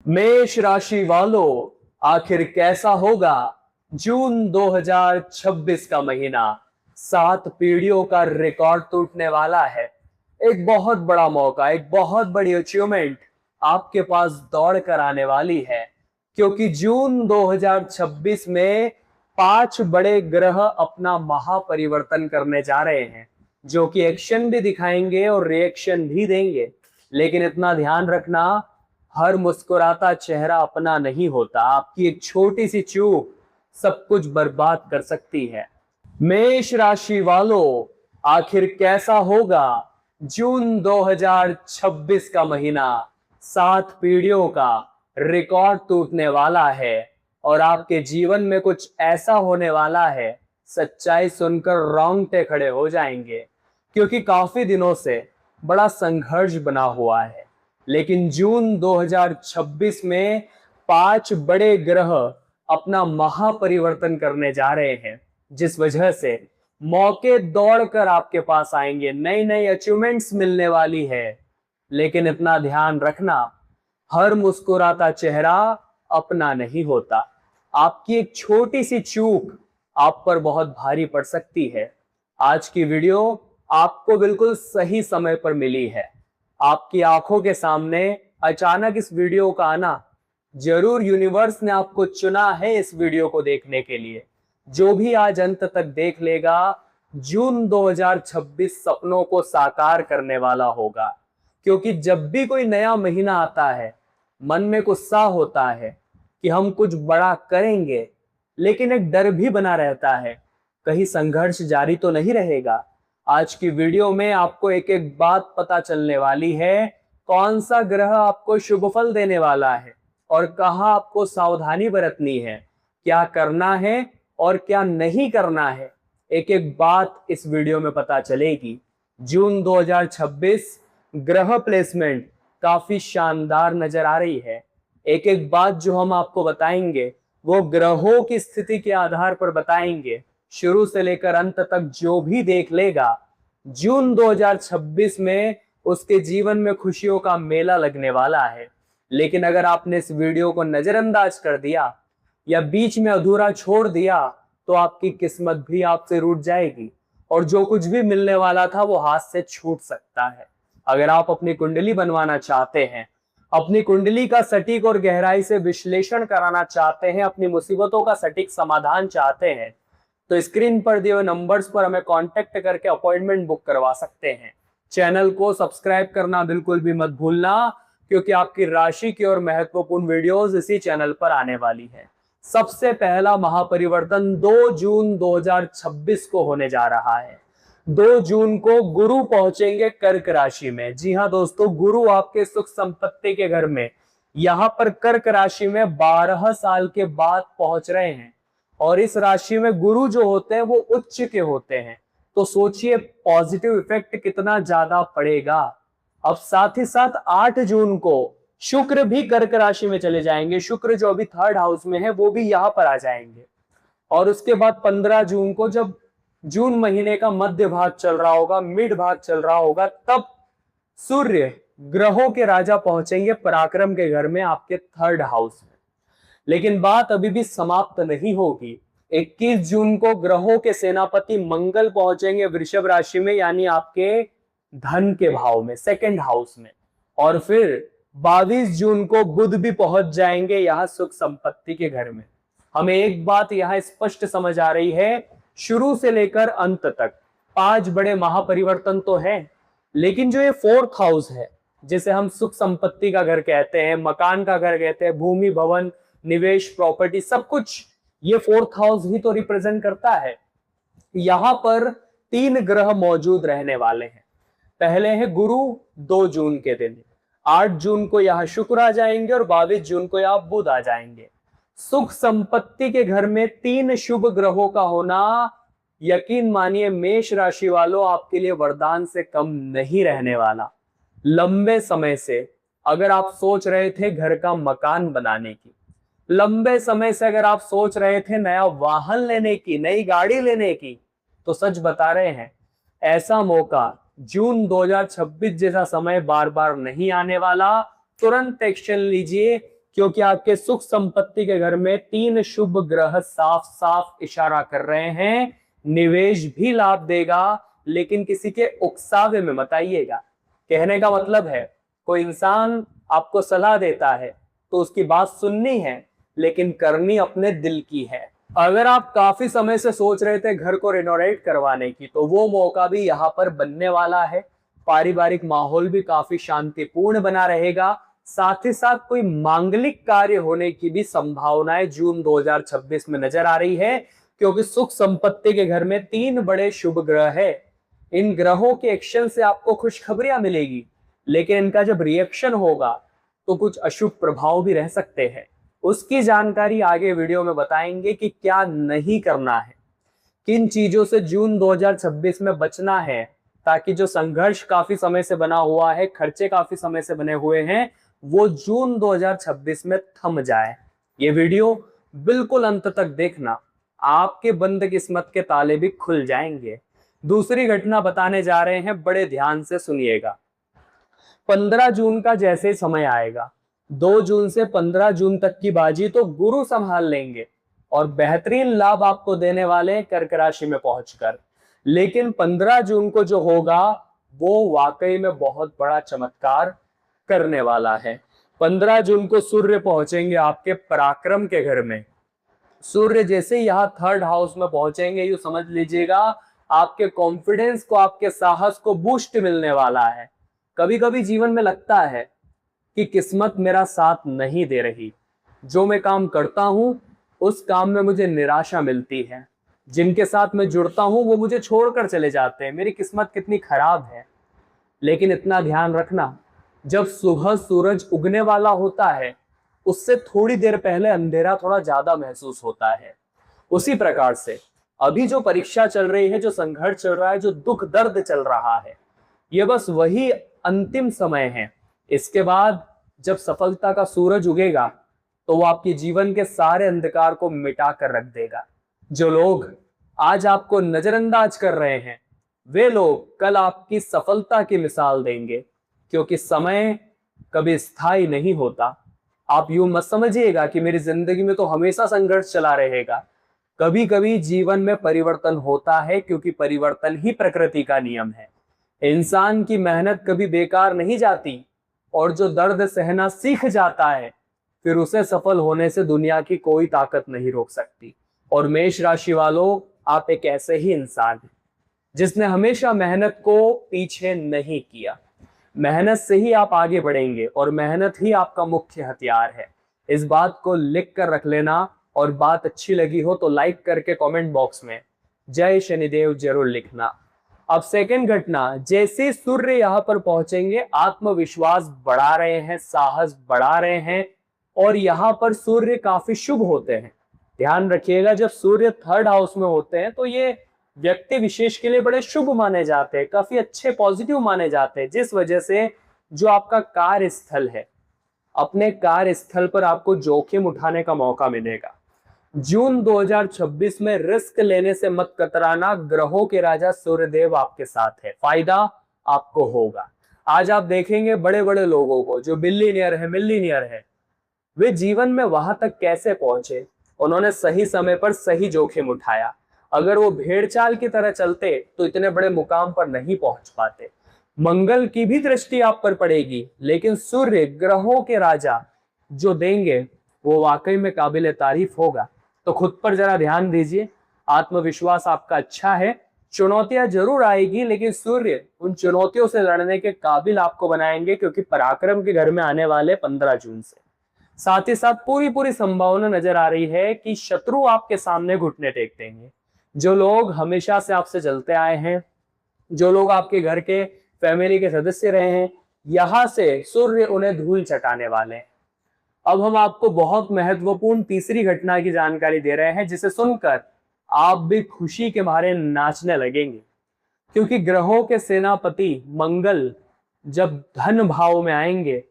मेष राशि वालों, आखिर कैसा होगा जून 2026 का महीना। 7 पीढ़ियों का रिकॉर्ड टूटने वाला है। एक बहुत बड़ा मौका, एक बहुत बड़ी अचीवमेंट आपके पास दौड़ कर आने वाली है, क्योंकि जून 2026 में 5 बड़े ग्रह अपना महापरिवर्तन करने जा रहे हैं, जो कि एक्शन भी दिखाएंगे और रिएक्शन भी देंगे। लेकिन इतना ध्यान रखना, हर मुस्कुराता चेहरा अपना नहीं होता। आपकी एक छोटी सी चूक सब कुछ बर्बाद कर सकती है। मेष राशि वालों, आखिर कैसा होगा जून 2026 का महीना। 7 पीढ़ियों का रिकॉर्ड टूटने वाला है और आपके जीवन में कुछ ऐसा होने वाला है, सच्चाई सुनकर रोंगटे खड़े हो जाएंगे, क्योंकि काफी दिनों से बड़ा संघर्ष बना हुआ है। लेकिन जून 2026 में 5 बड़े ग्रह अपना महापरिवर्तन करने जा रहे हैं, जिस वजह से मौके दौड़कर आपके पास आएंगे, नई नई अचीवमेंट्स मिलने वाली है। लेकिन इतना ध्यान रखना, हर मुस्कुराता चेहरा अपना नहीं होता। आपकी एक छोटी सी चूक आप पर बहुत भारी पड़ सकती है। आज की वीडियो आपको बिल्कुल सही समय पर मिली है। आपकी आंखों के सामने अचानक इस वीडियो का आना, जरूर यूनिवर्स ने आपको चुना है इस वीडियो को देखने के लिए। जो भी आज अंत तक देख लेगा, जून 2026 सपनों को साकार करने वाला होगा। क्योंकि जब भी कोई नया महीना आता है, मन में गुस्सा होता है कि हम कुछ बड़ा करेंगे, लेकिन एक डर भी बना रहता है, कहीं संघर्ष जारी तो नहीं रहेगा। आज की वीडियो में आपको एक एक बात पता चलने वाली है, कौन सा ग्रह आपको शुभ फल देने वाला है और कहां आपको सावधानी बरतनी है, क्या करना है और क्या नहीं करना है। एक एक बात इस वीडियो में पता चलेगी। जून 2026 ग्रह प्लेसमेंट काफी शानदार नजर आ रही है। एक एक बात जो हम आपको बताएंगे वो ग्रहों की स्थिति के आधार पर बताएंगे। शुरू से लेकर अंत तक जो भी देख लेगा, जून 2026 में उसके जीवन में खुशियों का मेला लगने वाला है। लेकिन अगर आपने इस वीडियो को नजरअंदाज कर दिया या बीच में अधूरा छोड़ दिया, तो आपकी किस्मत भी आपसे रूठ जाएगी और जो कुछ भी मिलने वाला था वो हाथ से छूट सकता है। अगर आप अपनी कुंडली बनवाना चाहते हैं, अपनी कुंडली का सटीक और गहराई से विश्लेषण कराना चाहते हैं, अपनी मुसीबतों का सटीक समाधान चाहते हैं, तो स्क्रीन पर दिए हुए नंबर्स पर हमें कांटेक्ट करके अपॉइंटमेंट बुक करवा सकते हैं। चैनल को सब्सक्राइब करना बिल्कुल भी मत भूलना, क्योंकि आपकी राशि की और महत्वपूर्ण वीडियोस इसी चैनल पर आने वाली है। सबसे पहला महापरिवर्तन 2 जून 2026 को होने जा रहा है। 2 जून को गुरु पहुंचेंगे कर्क राशि में। जी हां दोस्तों, गुरु आपके सुख संपत्ति के घर में यहां पर कर्क राशि में 12 साल के बाद पहुंच रहे हैं। और इस राशि में गुरु जो होते हैं वो उच्च के होते हैं, तो सोचिए पॉजिटिव इफेक्ट कितना ज्यादा पड़ेगा। अब साथ ही साथ 8 जून को शुक्र भी कर्क राशि में चले जाएंगे। शुक्र जो अभी 3rd हाउस में है वो भी यहां पर आ जाएंगे। और उसके बाद 15 जून को, जब जून महीने का मध्य भाग चल रहा होगा, मिड भाग चल रहा होगा, तब सूर्य ग्रहों के राजा पहुंचेंगे पराक्रम के घर में, आपके 3rd हाउस में। लेकिन बात अभी भी समाप्त नहीं होगी। 21 जून को ग्रहों के सेनापति मंगल पहुंचेंगे वृषभ राशि में, यानी आपके धन के भाव में, 2nd हाउस में। और फिर 22 जून को बुध भी पहुंच जाएंगे यहां सुख संपत्ति के घर में। हमें एक बात यहां स्पष्ट समझ आ रही है, शुरू से लेकर अंत तक 5 बड़े महापरिवर्तन तो है, लेकिन जो ये 4th हाउस है, जिसे हम सुख संपत्ति का घर कहते हैं, मकान का घर कहते हैं, भूमि भवन निवेश प्रॉपर्टी सब कुछ, ये 4th हाउस ही तो रिप्रेजेंट करता है। यहां पर 3 ग्रह मौजूद रहने वाले हैं। पहले है गुरु 2 जून के दिन, 8 जून को यहां शुक्र आ जाएंगे और 22 जून को यहां बुध आ जाएंगे। सुख संपत्ति के घर में 3 शुभ ग्रहों का होना, यकीन मानिए मेष राशि वालों, आपके लिए वरदान से कम नहीं रहने वाला। लंबे समय से अगर आप सोच रहे थे घर का मकान बनाने की, लंबे समय से अगर आप सोच रहे थे नया वाहन लेने की, नई गाड़ी लेने की, तो सच बता रहे हैं, ऐसा मौका जून 2026 जैसा समय बार बार नहीं आने वाला। तुरंत एक्शन लीजिए, क्योंकि आपके सुख संपत्ति के घर में 3 शुभ ग्रह साफ साफ इशारा कर रहे हैं। निवेश भी लाभ देगा, लेकिन किसी के उकसावे में मत आइएगा। कहने का मतलब है, कोई इंसान आपको सलाह देता है तो उसकी बात सुननी है, लेकिन करनी अपने दिल की है। अगर आप काफी समय से सोच रहे थे घर को रिनोवेट करवाने की, तो वो मौका भी यहाँ पर बनने वाला है। पारिवारिक माहौल भी काफी शांतिपूर्ण बना रहेगा। साथ ही साथ कोई मांगलिक कार्य होने की भी संभावनाएं जून 2026 में नजर आ रही है, क्योंकि सुख संपत्ति के घर में 3 बड़े शुभ ग्रह है। इन ग्रहों के एक्शन से आपको खुशखबरियां मिलेगी, लेकिन इनका जब रिएक्शन होगा तो कुछ अशुभ प्रभाव भी रह सकते हैं। उसकी जानकारी आगे वीडियो में बताएंगे कि क्या नहीं करना है, किन चीजों से जून 2026 में बचना है, ताकि जो संघर्ष काफी समय से बना हुआ है, खर्चे काफी समय से बने हुए हैं, वो जून 2026 में थम जाए। ये वीडियो बिल्कुल अंत तक देखना, आपके बंद किस्मत के ताले भी खुल जाएंगे। दूसरी घटना बताने जा रहे हैं, बड़े ध्यान से सुनिएगा। 15 जून का जैसे समय आएगा, 2 जून से 15 जून तक की बाजी तो गुरु संभाल लेंगे और बेहतरीन लाभ आपको देने वाले कर्क राशि में पहुंचकर। लेकिन 15 जून को जो होगा वो वाकई में बहुत बड़ा चमत्कार करने वाला है। 15 जून को सूर्य पहुंचेंगे आपके पराक्रम के घर में। सूर्य जैसे यहाँ 3rd हाउस में पहुंचेंगे, यूं समझ लीजिएगा आपके कॉन्फिडेंस को, आपके साहस को बूस्ट मिलने वाला है। कभी कभी जीवन में लगता है कि किस्मत मेरा साथ नहीं दे रही, जो मैं काम करता हूं उस काम में मुझे निराशा मिलती है, जिनके साथ मैं जुड़ता हूं वो मुझे छोड़कर चले जाते हैं, मेरी किस्मत कितनी खराब है। लेकिन इतना ध्यान रखना, जब सुबह सूरज उगने वाला होता है उससे थोड़ी देर पहले अंधेरा थोड़ा ज्यादा महसूस होता है। उसी प्रकार से अभी जो परीक्षा चल रही है, जो संघर्ष चल रहा है, जो दुख दर्द चल रहा है, ये बस वही अंतिम समय है। इसके बाद जब सफलता का सूरज उगेगा तो वो आपके जीवन के सारे अंधकार को मिटा कर रख देगा। जो लोग आज आपको नजरअंदाज कर रहे हैं, वे लोग कल आपकी सफलता की मिसाल देंगे, क्योंकि समय कभी स्थायी नहीं होता। आप यूं मत समझिएगा कि मेरी जिंदगी में तो हमेशा संघर्ष चला रहेगा। कभी कभी जीवन में परिवर्तन होता है, क्योंकि परिवर्तन ही प्रकृति का नियम है। इंसान की मेहनत कभी बेकार नहीं जाती, और जो दर्द सहना सीख जाता है फिर उसे सफल होने से दुनिया की कोई ताकत नहीं रोक सकती। और मेष राशि वालों, आप एक ऐसे ही इंसान हैं जिसने हमेशा मेहनत को पीछे नहीं किया। मेहनत से ही आप आगे बढ़ेंगे और मेहनत ही आपका मुख्य हथियार है। इस बात को लिख कर रख लेना, और बात अच्छी लगी हो तो लाइक करके कमेंट बॉक्स में जय शनिदेव जरूर लिखना। अब सेकंड घटना, जैसे सूर्य यहाँ पर पहुंचेंगे, आत्मविश्वास बढ़ा रहे हैं, साहस बढ़ा रहे हैं, और यहाँ पर सूर्य काफी शुभ होते हैं। ध्यान रखिएगा, जब सूर्य 3rd हाउस में होते हैं तो ये व्यक्ति विशेष के लिए बड़े शुभ माने जाते हैं, काफी अच्छे पॉजिटिव माने जाते हैं, जिस वजह से जो आपका कार्यस्थल है, अपने कार्यस्थल पर आपको जोखिम उठाने का मौका मिलेगा। जून 2026 में रिस्क लेने से मत कतराना, ग्रहों के राजा सूर्यदेव आपके साथ है, फायदा आपको होगा। आज आप देखेंगे बड़े बड़े लोगों को जो बिलियनियर है, मिलियनियर है, वे जीवन में वहां तक कैसे पहुंचे? उन्होंने सही समय पर सही जोखिम उठाया। अगर वो भेड़ चाल की तरह चलते तो इतने बड़े मुकाम पर नहीं पहुंच पाते। मंगल की भी दृष्टि आप पर पड़ेगी, लेकिन सूर्य ग्रहों के राजा जो देंगे वो वाकई में काबिल तारीफ होगा। तो खुद पर जरा ध्यान दीजिए, आत्मविश्वास आपका अच्छा है। चुनौतियां जरूर आएगी, लेकिन सूर्य उन चुनौतियों से लड़ने के काबिल आपको बनाएंगे, क्योंकि पराक्रम के घर में आने वाले 15 जून से। साथ ही साथ पूरी संभावना नजर आ रही है कि शत्रु आपके सामने घुटने टेक देंगे। जो लोग हमेशा से आपसे जलते आए हैं, जो लोग आपके घर के फैमिली के सदस्य रहे हैं, यहां से सूर्य उन्हें धूल चटाने वाले हैं। अब हम आपको बहुत महत्वपूर्ण तीसरी घटना की जानकारी दे रहे हैं, जिसे सुनकर आप भी खुशी के मारे नाचने लगेंगे, क्योंकि ग्रहों के सेनापति मंगल जब धन भाव में आएंगे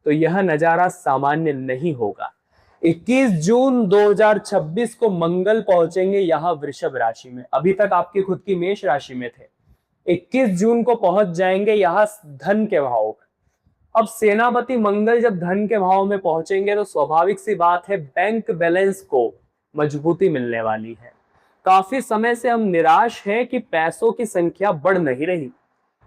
तो यह नजारा सामान्य नहीं होगा। 21 जून 2026 को मंगल पहुंचेंगे यहाँ वृषभ राशि में। अभी तक आपकी खुद की मेष राशि में थे, 21 जून को पहुंच जाएंगे यहाँ धन के भाव। अब सेनापति मंगल जब धन के भाव में पहुंचेंगे तो स्वाभाविक सी बात है बैंक बैलेंस को मजबूती मिलने वाली है। काफी समय से हम निराश हैं कि पैसों की संख्या बढ़ नहीं रही,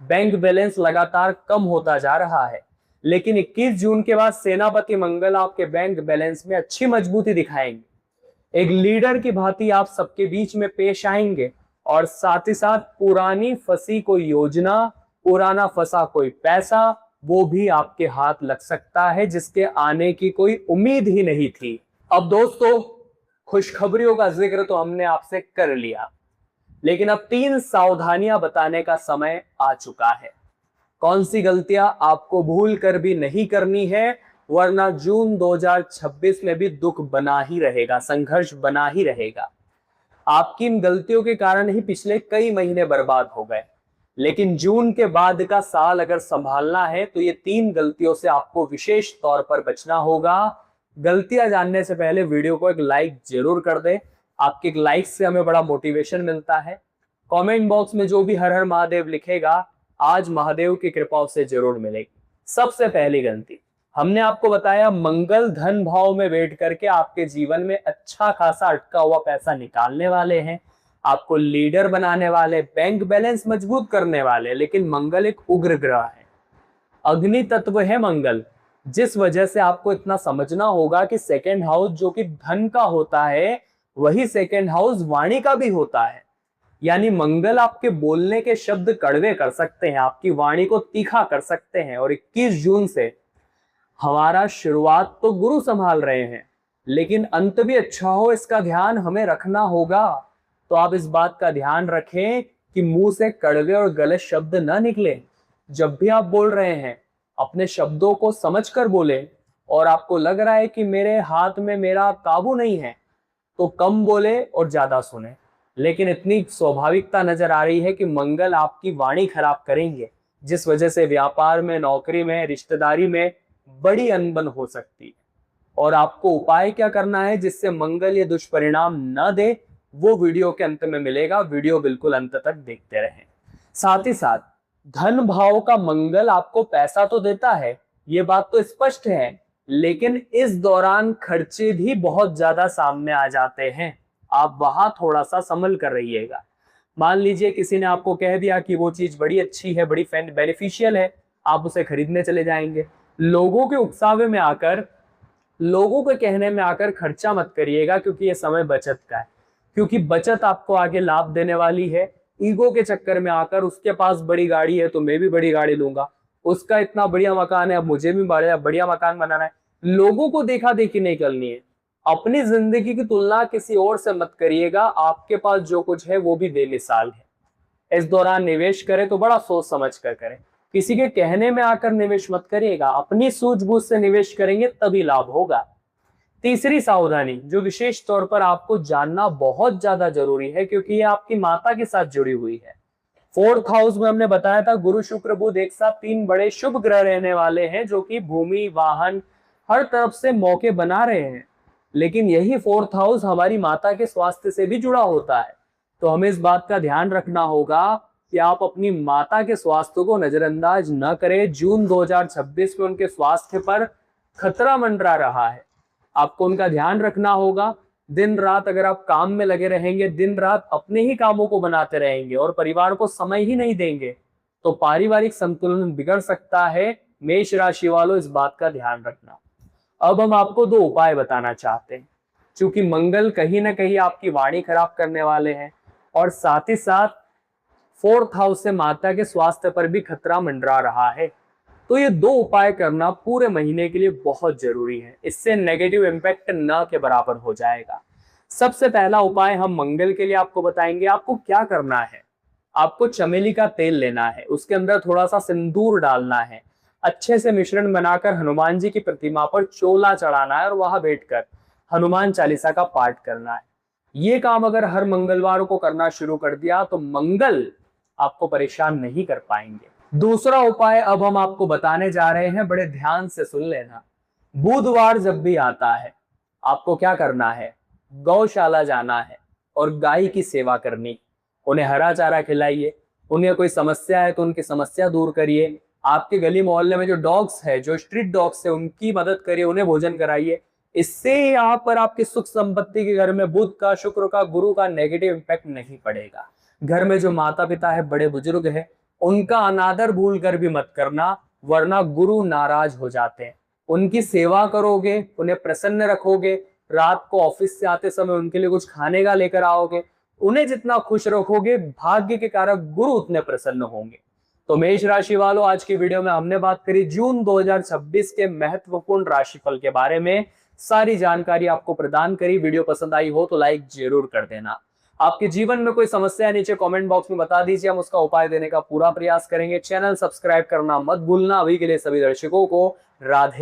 बैंक बैलेंस लगातार कम होता जा रहा है। लेकिन 21 जून के बाद सेनापति मंगल आपके बैंक बैलेंस में अच्छी मजबूती दिखाएंगे। एक लीडर की भांति आप सबके बीच में पेश आएंगे और साथ ही साथ पुरानी फंसी कोई योजना, पुराना फंसा कोई पैसा, वो भी आपके हाथ लग सकता है जिसके आने की कोई उम्मीद ही नहीं थी। अब दोस्तों, खुशखबरियों का जिक्र तो हमने आपसे कर लिया, लेकिन अब 3 सावधानियां बताने का समय आ चुका है। कौन सी गलतियां आपको भूल कर भी नहीं करनी है, वरना जून 2026 में भी दुख बना ही रहेगा, संघर्ष बना ही रहेगा। आपकी इन गलतियों के कारण ही पिछले कई महीने बर्बाद हो गए, लेकिन जून के बाद का साल अगर संभालना है तो ये 3 गलतियों से आपको विशेष तौर पर बचना होगा। गलतियां जानने से पहले वीडियो को एक लाइक जरूर कर दें। आपके एक लाइक से हमें बड़ा मोटिवेशन मिलता है। कमेंट बॉक्स में जो भी हर हर महादेव लिखेगा, आज महादेव की कृपा से जरूर मिलेगी। सबसे पहली गलती, हमने आपको बताया मंगल धन भाव में बैठ करके आपके जीवन में अच्छा खासा अटका हुआ पैसा निकालने वाले हैं, आपको लीडर बनाने वाले, बैंक बैलेंस मजबूत करने वाले। लेकिन मंगल एक उग्र ग्रह है, अग्नि तत्व है मंगल, जिस वजह से आपको इतना समझना होगा कि सेकंड हाउस जो कि धन का होता है, वही सेकंड हाउस वाणी का भी होता है। यानी मंगल आपके बोलने के शब्द कड़वे कर सकते हैं, आपकी वाणी को तीखा कर सकते हैं। और 21 जून से हमारा शुरुआत तो गुरु संभाल रहे हैं, लेकिन अंत भी अच्छा हो इसका ध्यान हमें रखना होगा। तो आप इस बात का ध्यान रखें कि मुंह से कड़वे और गलत शब्द न निकले। जब भी आप बोल रहे हैं, अपने शब्दों को समझकर बोले। और आपको लग रहा है कि मेरे हाथ में मेरा काबू नहीं है, तो कम बोले और ज्यादा सुने। लेकिन इतनी स्वाभाविकता नजर आ रही है कि मंगल आपकी वाणी खराब करेंगे, जिस वजह से व्यापार में, नौकरी में, रिश्तेदारी में बड़ी अनबन हो सकती है। और आपको उपाय क्या करना है जिससे मंगल ये दुष्परिणाम न दे, वो वीडियो के अंत में मिलेगा। वीडियो बिल्कुल अंत तक देखते रहें। साथ ही साथ धन भाव का मंगल आपको पैसा तो देता है, ये बात तो स्पष्ट है, लेकिन इस दौरान खर्चे भी बहुत ज्यादा सामने आ जाते हैं। आप वहां थोड़ा सा संभल कर रहिएगा। मान लीजिए किसी ने आपको कह दिया कि वो चीज बड़ी अच्छी है, बड़ी बेनिफिशियल है, आप उसे खरीदने चले जाएंगे। लोगों के उकसावे में आकर, लोगों के कहने में आकर खर्चा मत करिएगा, क्योंकि ये समय बचत का है। क्योंकि बचत आपको आगे लाभ देने वाली है। ईगो के चक्कर में आकर, उसके पास बड़ी गाड़ी है तो मैं भी बड़ी गाड़ी लूंगा, उसका इतना बढ़िया मकान है अब मुझे भी बढ़िया मकान बनाना है, लोगों को देखा देखी नहीं करनी है। अपनी जिंदगी की तुलना किसी और से मत करिएगा। आपके पास जो कुछ है वो भी बेमिसाल है। इस दौरान निवेश करें तो बड़ा सोच समझ कर करें, किसी के कहने में आकर निवेश मत करिएगा। अपनी सूझबूझ से निवेश करेंगे तभी लाभ होगा। तीसरी सावधानी जो विशेष तौर पर आपको जानना बहुत ज्यादा जरूरी है, क्योंकि ये आपकी माता के साथ जुड़ी हुई है। 4th हाउस में हमने बताया था गुरु शुक्र बुध एक साथ 3 बड़े शुभ ग्रह रहने वाले हैं, जो कि भूमि, वाहन, हर तरफ से मौके बना रहे हैं। लेकिन यही 4th हाउस हमारी माता के स्वास्थ्य से भी जुड़ा होता है। तो हमें इस बात का ध्यान रखना होगा कि आप अपनी माता के स्वास्थ्य को नजरअंदाज न करें। जून 2026 में उनके स्वास्थ्य पर खतरा मंडरा रहा है, आपको उनका ध्यान रखना होगा। दिन रात अगर आप काम में लगे रहेंगे, दिन रात अपने ही कामों को बनाते रहेंगे और परिवार को समय ही नहीं देंगे, तो पारिवारिक संतुलन बिगड़ सकता है। मेष राशि वालों, इस बात का ध्यान रखना। अब हम आपको 2 उपाय बताना चाहते हैं। क्योंकि मंगल कहीं ना कहीं आपकी वाणी खराब करने वाले हैं, और साथ ही साथ 4th हाउस से माता के स्वास्थ्य पर भी खतरा मंडरा रहा है, तो ये 2 उपाय करना पूरे महीने के लिए बहुत जरूरी है। इससे नेगेटिव इम्पैक्ट न के बराबर हो जाएगा। सबसे पहला उपाय हम मंगल के लिए आपको बताएंगे। आपको क्या करना है, आपको चमेली का तेल लेना है, उसके अंदर थोड़ा सा सिंदूर डालना है, अच्छे से मिश्रण बनाकर हनुमान जी की प्रतिमा पर चोला चढ़ाना है और वहां बैठकर हनुमान चालीसा का पाठ करना है। ये काम अगर हर मंगलवार को करना शुरू कर दिया तो मंगल आपको परेशान नहीं कर पाएंगे। दूसरा उपाय अब हम आपको बताने जा रहे हैं, बड़े ध्यान से सुन लेना। बुधवार जब भी आता है, आपको क्या करना है, गौशाला जाना है और गाय की सेवा करनी। उन्हें हरा चारा खिलाइए, उन्हें कोई समस्या है तो उनकी समस्या दूर करिए। आपके गली मोहल्ले में जो डॉग्स है, जो स्ट्रीट डॉग्स है, उनकी मदद करिए, उन्हें भोजन कराइए। इससे यहाँ पर आपकी सुख संपत्ति के घर में बुध का, शुक्र का, गुरु का नेगेटिव इंपैक्ट नहीं पड़ेगा। घर में जो माता पिता है, बड़े बुजुर्ग है, उनका अनादर भूल कर भी मत करना, वरना गुरु नाराज हो जाते हैं। उनकी सेवा करोगे, उन्हें प्रसन्न रखोगे, रात को ऑफिस से आते समय उनके लिए कुछ खाने का लेकर आओगे, उन्हें जितना खुश रखोगे, भाग्य के कारक गुरु उतने प्रसन्न होंगे। तो मेष राशि वालों, आज की वीडियो में हमने बात करी जून 2026 के महत्वपूर्ण राशिफल के बारे में। सारी जानकारी आपको प्रदान करी। वीडियो पसंद आई हो तो लाइक जरूर कर देना। आपके जीवन में कोई समस्या है, नीचे कमेंट बॉक्स में बता दीजिए, हम उसका उपाय देने का पूरा प्रयास करेंगे। चैनल सब्सक्राइब करना मत भूलना। अभी के लिए सभी दर्शकों को राधे।